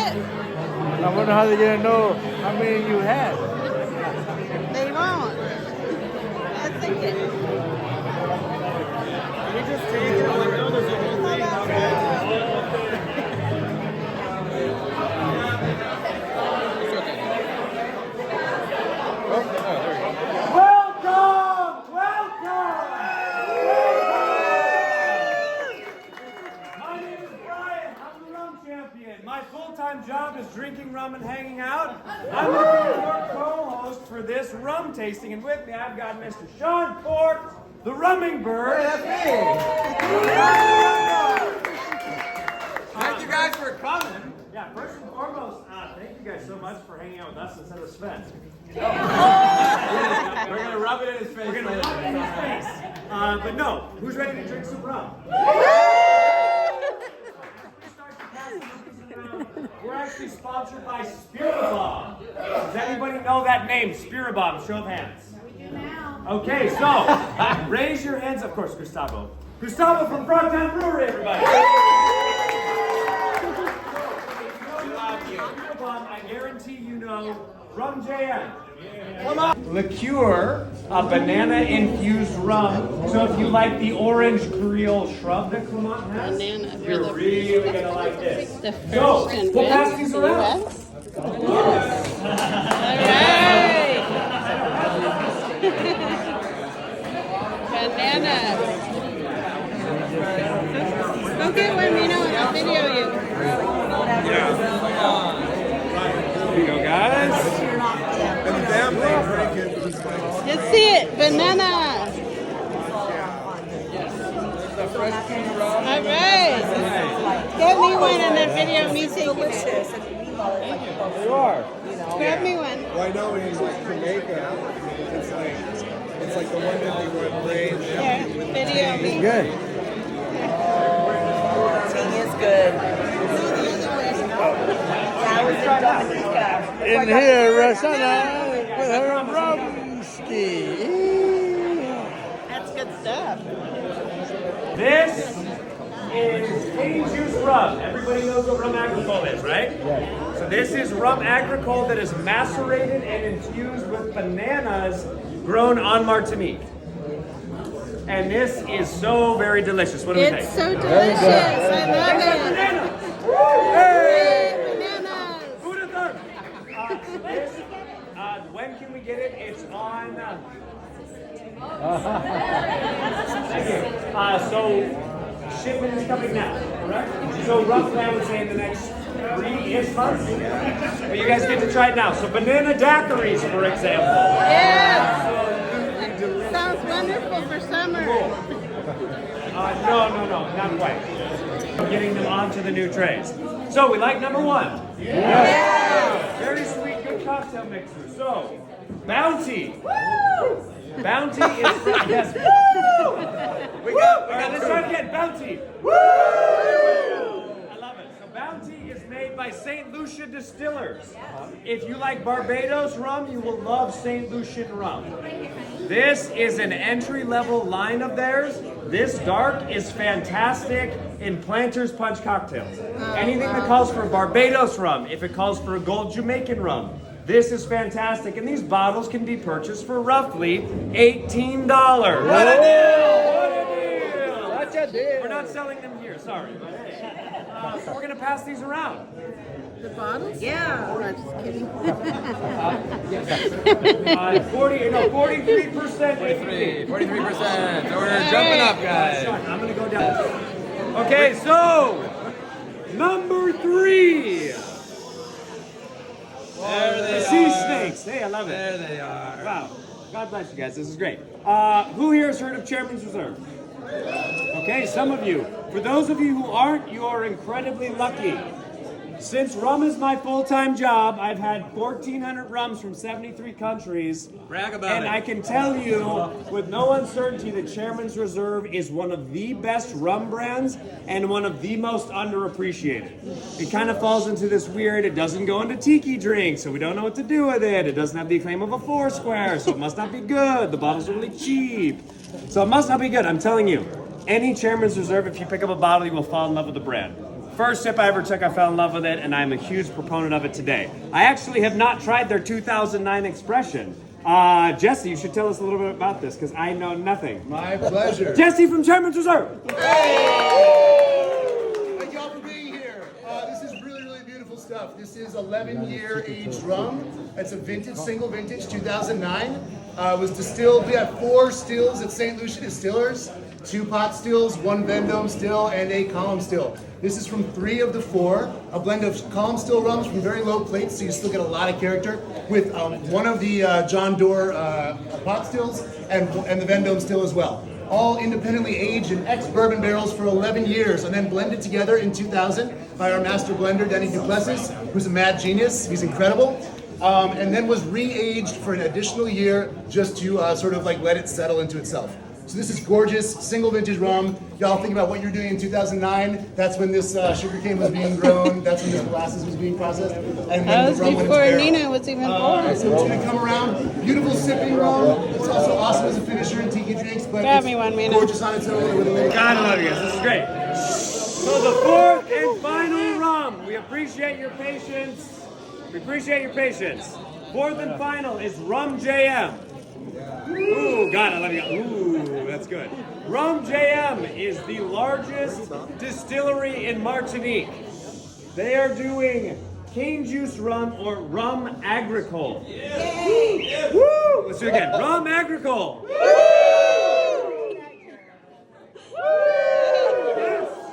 it? I wonder how they're gonna know how many you had. They won't. Let's think it. You just take it. I know there's a whole thing. My full-time job is drinking rum and hanging out. I'm going to be your co-host for this rum tasting, and with me I've got Mr. Sean Fork, the Rumming Bird. That's me. Thank you guys for coming. Yeah, first and foremost, thank you guys so much for hanging out with us instead of Sven. We're going to rub it in his face. We're going to rub it in his face. But no, who's ready to drink some rum? We're actually sponsored by Spiribomb. Does anybody know that name, Spiribomb? Show of hands. We do now. Okay, so raise your hands. Of course, Gustavo. Gustavo from Frogtown Brewery, everybody. Spiribomb, I guarantee you know Rum JM. Come on. Liqueur, a banana-infused rum. So if you like the orange Creole shrub that Clement has, Banana, you're really going to like this. The first So, and we'll pass best these in the around. US. Alright. Bananas. Go get one, Reno, and I'll video you. Here we go, guys. Let's see it. Bananas. Alright. Get me one and then video me taking it. You are. Grab me one. Well, I know in like Jamaica, it's like the one that they would range. Here, video me. Good. Tea is good. In here, Rosanna with her rumski. That's good stuff. This is cane juice rum. Everybody knows what rum agricole is, right? Yes. So this is rum agricole that is macerated and infused with bananas grown on Martinique. And this is so very delicious. What do we think? It's so delicious. I love it. Bananas! Hey, bananas. Who'd have thought? This, when can we get it? It's on. Thank you. So shipment is coming now, correct? So roughly, I would say in the next 3-ish months. But you guys get to try it now. So banana daiquiris, for example. Yeah. Sounds wonderful for summer. No, not quite. Getting them onto the new trays. So we like number one. Yes. Very sweet, good cocktail mixer. So, Bounty. Woo! Bounty is from, yes. Woo! We got let's try it again. Bounty. Woo! I love it. So Bounty is made by St. Lucia Distillers. If you like Barbados rum, you will love St. Lucian rum. This is an entry-level line of theirs. This dark is fantastic in Planter's Punch cocktails. Anything that calls for Barbados rum, if it calls for a gold Jamaican rum, this is fantastic. And these bottles can be purchased for roughly $18. What a deal! What a deal! That's a deal. We're not selling them here, sorry. But hey, so we're going to pass these around. The bottles? Yeah. I'm just kidding. 43%. 43%. So we're jumping up, guys. I'm going to go down. Okay, so number 3. There they The sea are. snakes. Hey, I love it. There they are. Wow. God bless you guys. This is great. Who here has heard of Chairman's Reserve? Okay, some of you. For those of you who aren't, you are incredibly lucky. Since rum is my full-time job, I've had 1,400 rums from 73 countries. Brag about And it. I can tell you with no uncertainty that Chairman's Reserve is one of the best rum brands and one of the most underappreciated. It kind of falls into this weird, it doesn't go into tiki drinks, so we don't know what to do with it. It doesn't have the acclaim of a Foursquare, so it must not be good. The bottles are really cheap. So it must not be good. I'm telling you, any Chairman's Reserve, if you pick up a bottle, you will fall in love with the brand. first sip I ever took, I fell in love with it, and I'm a huge proponent of it today. I actually have not tried their 2009 expression. Jesse, you should tell us a little bit about this, because I know nothing. My pleasure. Jesse from Chairman's Reserve. Thank y'all for being here. This is really, really beautiful stuff. This is 11-year aged rum. It's a vintage, single vintage, 2009. It was distilled. We have 4 stills at St. Lucia Distillers, 2 pot stills, 1 Vendome still, and a column still. This is from 3 of the 4, a blend of column still rums from very low plates, so you still get a lot of character, with 1 of the John Doerr pot stills and the Vendome still as well. All independently aged in ex-bourbon barrels for 11 years, and then blended together in 2000 by our master blender, Denny Duplessis, who's a mad genius. He's incredible. And then was re-aged for an additional year just to sort of like let it settle into itself. So this is gorgeous, single vintage rum. Y'all think about what you're doing in 2009. That's when this sugarcane was being grown. That's when this molasses was being processed. And That was the rum went into before barrel. Nina was even born. So it's gonna come around. Beautiful sipping rum. It's also awesome as a finisher in tiki drinks, but Grab it's me one, Mina. gorgeous on its own with a little. God, I love you guys. This is great. So the 4th and final rum. We appreciate your patience. We appreciate your patience. 4th and final is Rum JM. Ooh, God, I love you. Ooh, that's good. Rum JM is the largest distillery in Martinique. They are doing cane juice rum or rum agricole. Woo! Let's do it again. Rum agricole.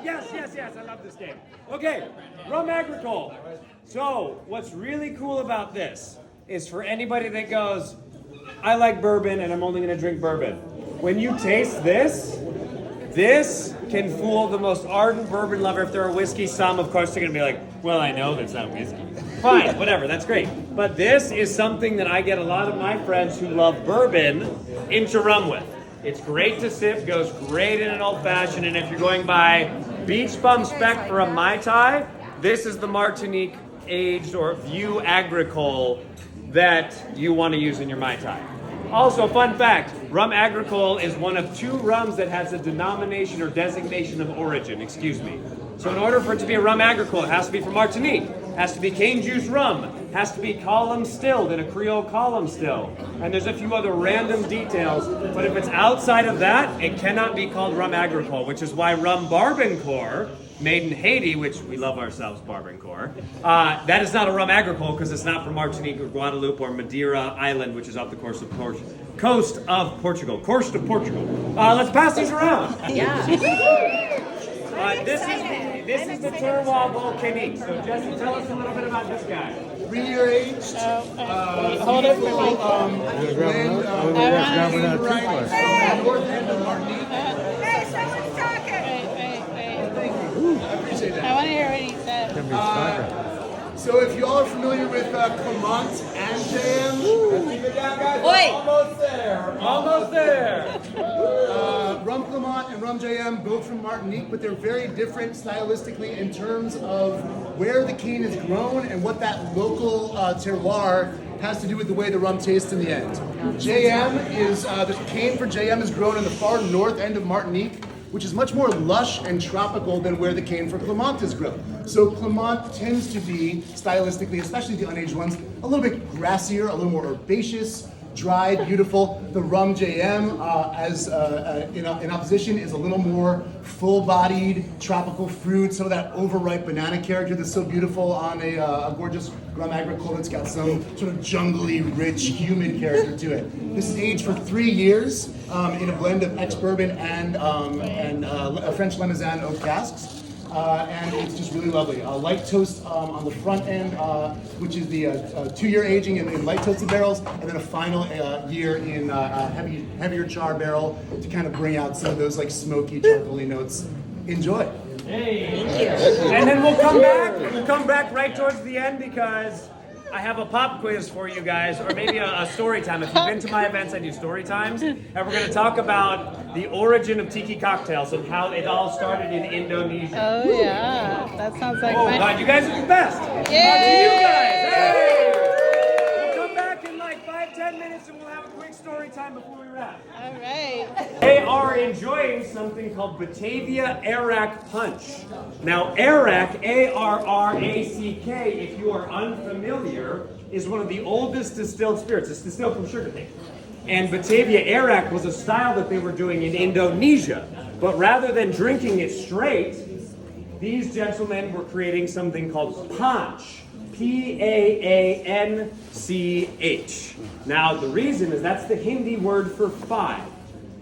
Yes, I love this game. Okay, rum agricole. So, what's really cool about this is for anybody that goes, I like bourbon and I'm only gonna drink bourbon. When you taste this, this can fool the most ardent bourbon lover. If they're a whiskey some, of course they're gonna be like, well, I know that's not whiskey. Fine, whatever, that's great. But this is something that I get a lot of my friends who love bourbon into rum with. It's great to sip, goes great in an old fashioned, and if you're going by Beach Bum Spec for a Mai Tai, this is the Martinique aged or View Agricole that you want to use in your Mai Tai. Also, fun fact, rum agricole is one of 2 rums that has a denomination or designation of origin, excuse me. So in order for it to be a rum agricole, it has to be from Martinique, has to be cane juice rum, has to be column stilled in a Creole column still. And there's a few other random details, but if it's outside of that, it cannot be called rum agricole, which is why rum barbancourt, made in Haiti, which we love ourselves, Barbancourt. That is not a rum agricole because it's not from Martinique or Guadeloupe or Madeira Island, which is off the coast of Portugal. Let's pass these around. Yeah. This is the Terroir Volcanique. So Jesse, tell us a little bit about this guy. 3-year aged. Hold it for me. Blend, right, north end of Martinique. Hey, someone's talking. I appreciate that. I want to hear what he said. So if y'all are familiar with Clement and JM, Almost there. Rum Clement and Rum JM, both from Martinique, but they're very different stylistically in terms of where the cane is grown and what that local terroir has to do with the way the rum tastes in the end. JM is, the cane for JM is grown in the far north end of Martinique, which is much more lush and tropical than where the cane for Clement is grown. So Clement tends to be, stylistically, especially the unaged ones, a little bit grassier, a little more herbaceous, dry, beautiful. The Rum JM, in opposition, is a little more full-bodied, tropical fruit, some of that overripe banana character that's so beautiful on a gorgeous rum agricole that's got some sort of jungly, rich, humid character to it. This is aged for 3 years in a blend of ex-bourbon and French Limousin oak casks. And it's just really lovely. Light toast on the front end, which is the 2-year aging in light toasted barrels, and then a final year in heavier char barrel to kind of bring out some of those like smoky, charcoaly notes. Enjoy. And then we'll come back. We'll come back right towards the end because I have a pop quiz for you guys, or maybe a story time. If you've been to my events, I do story times, and we're going to talk about the origin of tiki cocktails and how it all started in Indonesia. Oh, yeah. That sounds like Oh my... God, you guys are the best. Yay! To you guys. Hey! We'll come back in like 5-10 10 minutes and we'll have a quick story time before we wrap. All right. They are enjoying something called Batavia Arack Punch. Now, Arack, A-R-R-A-C-K, if you are unfamiliar, is one of the oldest distilled spirits. It's distilled from sugarcane. And Batavia Arack was a style that they were doing in Indonesia. But rather than drinking it straight, these gentlemen were creating something called Panch. P-A-A-N-C-H. Now, the reason is that's the Hindi word for 5.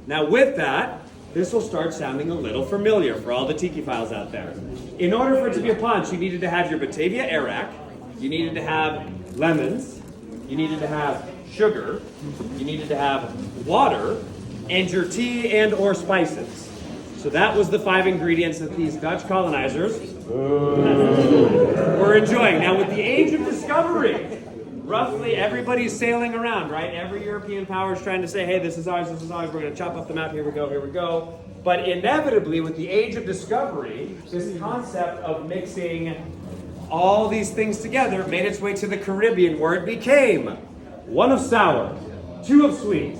Now, with that, this will start sounding a little familiar for all the tiki files out there. In order for it to be a punch, you needed to have your Batavia Arack, you needed to have lemons, you needed to have sugar, you needed to have water, and your tea and or spices. So that was the 5 ingredients that these Dutch colonizers were enjoying. Now, with the age of discovery, roughly everybody's sailing around, right? Every European power is trying to say, hey, this is ours, we're going to chop up the map, here we go. But inevitably, with the age of discovery, this concept of mixing all these things together made its way to the Caribbean, where it became 1 of sour, 2 of sweet,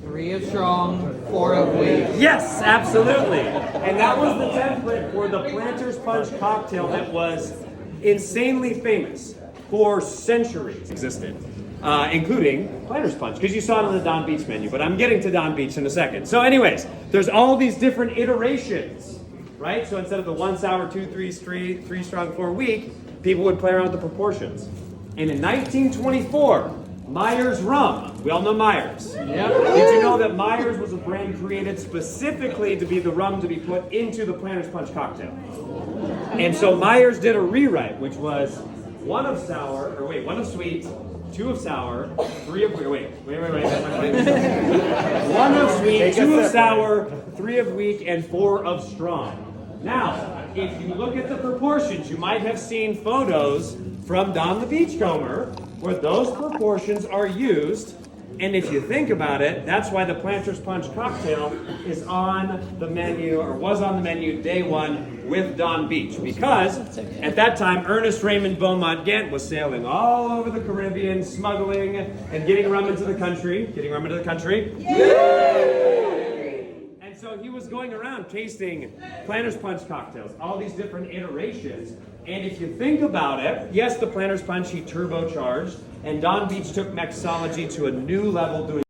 3 of strong, 4 of weak. yes, absolutely. And that was the template for the Planter's Punch cocktail that was insanely famous for centuries existed, including Planter's Punch, because you saw it on the Don Beach menu, but I'm getting to Don Beach in a second. So anyways, there's all these different iterations, right? So instead of the 1 sour, 2, 3 strong, 4 weak, people would play around with the proportions. And in 1924, Myers Rum. We all know Myers. Yep. Did you know that Myers was a brand created specifically to be the rum to be put into the Planter's Punch cocktail? And so Myers did a rewrite, which was 1 of sweet, 2 of sour, 3 of wait. 1 of sweet, 2 of sour, 3 of weak, and 4 of strong. Now, if you look at the proportions, you might have seen photos from Don the Beachcomber where those proportions are used, and if you think about it, that's why the Planter's Punch cocktail is on the menu, or was on the menu day 1 with Don Beach, because at that time Ernest Raymond Beaumont Ghent was sailing all over the Caribbean, smuggling and getting rum into the country. And so he was going around tasting Planter's Punch cocktails, all these different iterations. And if you think about it, yes, the Planter's Punch he turbocharged, and Don Beach took mixology to a new level, doing